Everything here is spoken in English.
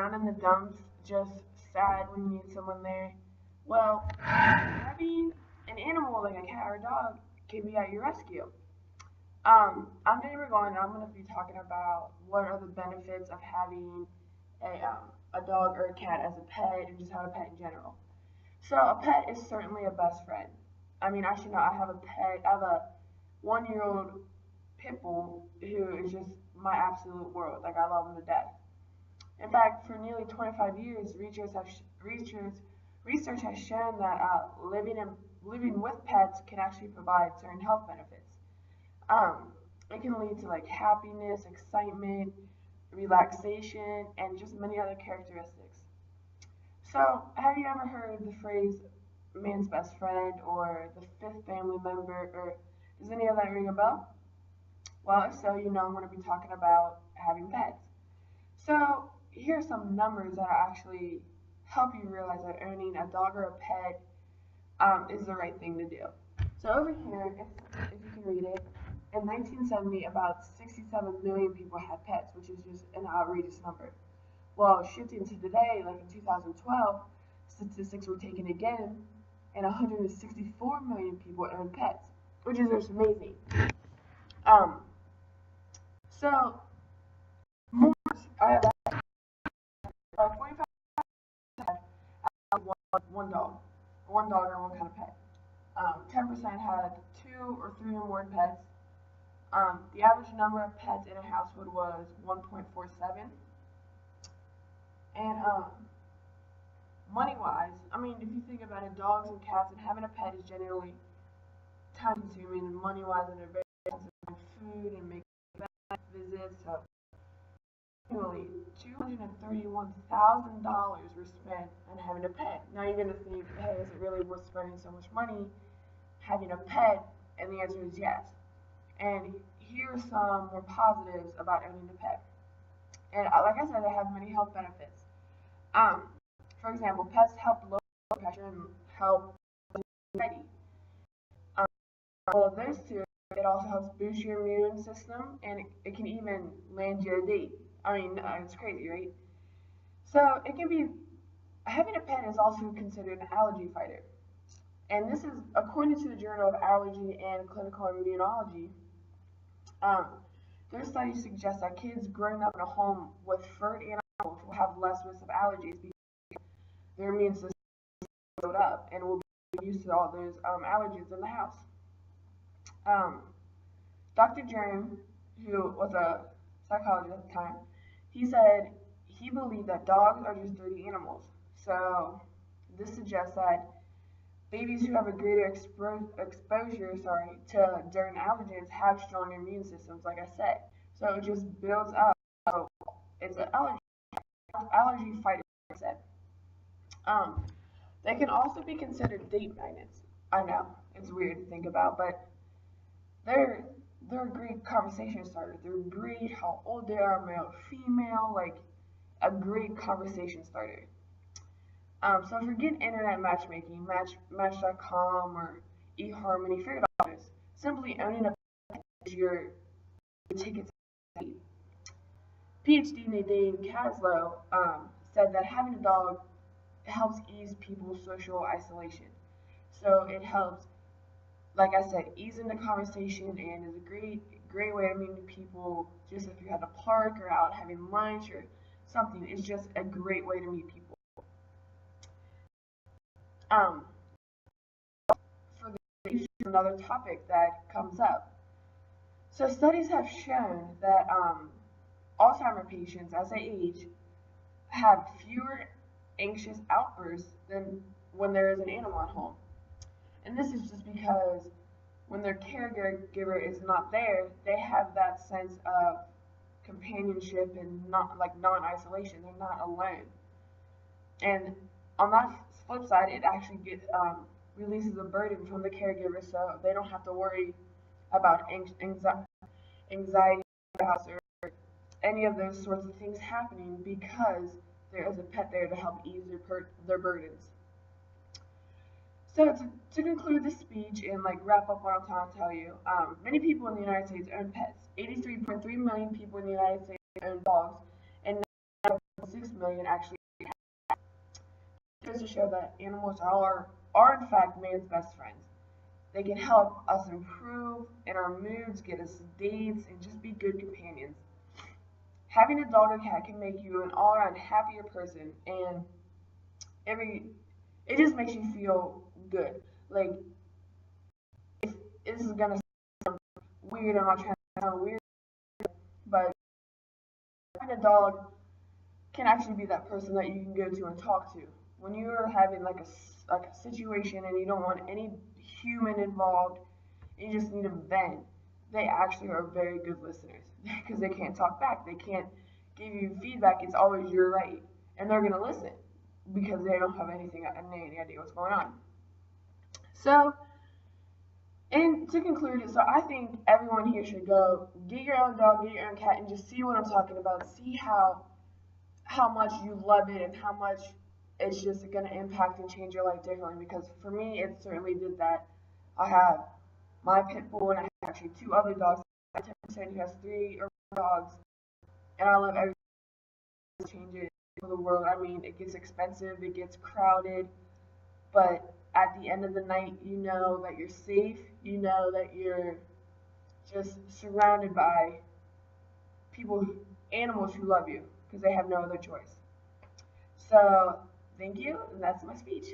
down in the dumps, just sad when you need someone there. Well, having an animal like a cat or a dog can be at your rescue. I'm Dana Regal, and I'm going to be talking about what are the benefits of having a dog or a cat as a pet, and just having a pet in general. So a pet is certainly a best friend. I mean, actually, no, I have a pet. I have a 1-year-old pit bull who is just my absolute world. Like, I love him to death. In fact, for nearly 25 years, research has shown that living with pets can actually provide certain health benefits. Um, it can lead to like happiness, excitement, relaxation, and just many other characteristics. So, have you ever heard the phrase man's best friend or the fifth family member, or does any of that ring a bell? Well, if so, you know I'm going to be talking about having pets. So, here are some numbers that actually help you realize that owning a dog or a pet is the right thing to do. So, over here, if you can read it, in 1970, about 67 million people had pets, which is just an outrageous number. Well, shifting to today, like in 2012, statistics were taken again, and 164 million people own pets, which is just amazing. Um, so, more, I have 45 had one dog or one kind of pet. 10% had 2 or 3 or more pets. The average number of pets in a household was 1.47. And money wise, I mean, if you think about it, dogs and cats and having a pet is generally time consuming and money wise, and they're very expensive food and make vet visits. So, annually, $231,000 were spent on having a pet. Now you're going to think, hey, is it really worth spending so much money having a pet? And the answer is yes. And here are some more positives about owning a pet. And like I said, they have many health benefits. Um, for example, pets help lower blood pressure and help anxiety. Um, all of those two, it also helps boost your immune system, and it can even land you a date. I mean, it's crazy, right? So it can be having a pet is also considered an allergy fighter, and this is according to the Journal of Allergy and Clinical Immunology. Um, their studies suggest that kids growing up in a home with furred animals will have less risk of allergies because their immune system is built up and will be used to all those allergens in the house. Um, Dr. Jerm, who was a psychologist at the time, he said he believed that dogs are just dirty animals. So this suggests that babies who have a greater exposure, to certain allergens have stronger immune systems, like I said. So it just builds up. So it's an allergy fighter, like I said. Um, they can also be considered date magnets. I know it's weird to think about, but they're they're a great conversation starter. Their breed, how old they are, male, female, like a great conversation starter. So forget internet matchmaking, Match.com or eHarmony, forget all this. Simply owning a pet is your ticket to the PhD Nadine Caslow said that having a dog helps ease people's social isolation. So it helps, like I said, ease into conversation and is a great way of meeting people. Just if you're at a park or out having lunch or something, it's just a great way to meet people. Um, for another topic that comes up. So studies have shown that Alzheimer patients, as they age, have fewer anxious outbursts than when there is an animal at home. And this is just because when their caregiver is not there, they have that sense of companionship and not like non-isolation. They're not alone. And on that flip side, it actually releases a burden from the caregiver, so they don't have to worry about anxiety or any of those sorts of things happening because there is a pet there to help ease their burdens. So to conclude this speech and like wrap up what I'm trying to tell you, many people in the United States own pets. 83.3 million people in the United States own dogs, and 6 million actually goes to show that animals are in fact man's best friends. They can help us improve in our moods, get us dates, and just be good companions. Having a dog or cat can make you an all-around happier person, and every it just makes you feel good. Like, if this is gonna sound weird, I'm not trying to sound weird, but having a dog can actually be that person that you can go to and talk to when you're having like a situation and you don't want any human involved. You just need to vent. They actually are very good listeners because they can't talk back. They can't give you feedback. It's always you're right, and they're gonna listen because they don't have any idea what's going on. So, and to conclude, so I think everyone here should go get your own dog, get your own cat, and just see what I'm talking about. See how much you love it and how much it's just going to impact and change your life differently. Because for me, it certainly did that. I have my pit bull and I have actually two other dogs. I have a 10% who has three or four dogs, and I love everything that changes for the world. I mean, it gets expensive, it gets crowded, but at the end of the night, you know that you're safe. You know that you're just surrounded by animals who love you because they have no other choice. So, thank you, and that's my speech.